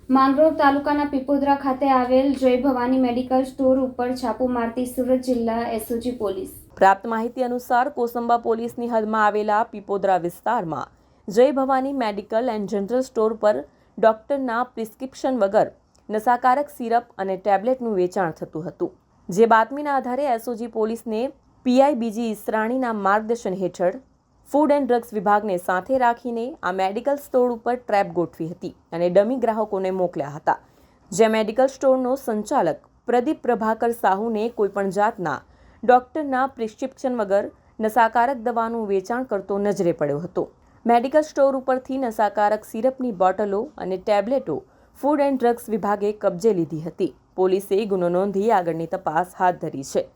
માંગરોળ તાલુકાના પીપોદરા ખાતે આવેલ જય ભવાની મેડિકલ સ્ટોર ઉપર છાપો મારતી સુરત જિલ્લા એસઓજી પોલીસ। પ્રાપ્ત માહિતી અનુસાર કોસંબા પોલીસની હદમાં આવેલા પીપોદરા વિસ્તારમાં જય Bhavani medical and general store પર ડોક્ટરના પ્રિસ્ક્રિપ્શન વગર નશાકારક સિરપ અને ટેબ્લેટનું વેચાણ થતું હતું। જે બાતમીના આધારે એસઓજી પોલીસને પીઆઈ બીજી ઈસરાણીના માર્ગદર્શન હેઠળ ફૂડ એન્ડ ડ્રગ્સ વિભાગને સાથે રાખીને આ મેડિકલ સ્ટોર ઉપર ટ્રેપ ગોઠવી હતી અને ડમી ગ્રાહકોને મોકલ્યા હતા। જે મેડિકલ સ્ટોરનો સંચાલક પ્રદીપ પ્રભાકર સાહુને કોઈપણ જાતના ડોક્ટરના પ્રિસ્ક્રિપ્શન વગર નશાકારક દવાનું વેચાણ કરતો નજરે પડ્યો હતો। મેડિકલ સ્ટોર ઉપરથી નશાકારક સિરપની બોટલો અને ટેબ્લેટો ફૂડ એન્ડ ડ્રગ્સ વિભાગે કબજે લીધી હતી। પોલીસે ગુનો નોંધી આગળની તપાસ હાથ ધરી છે।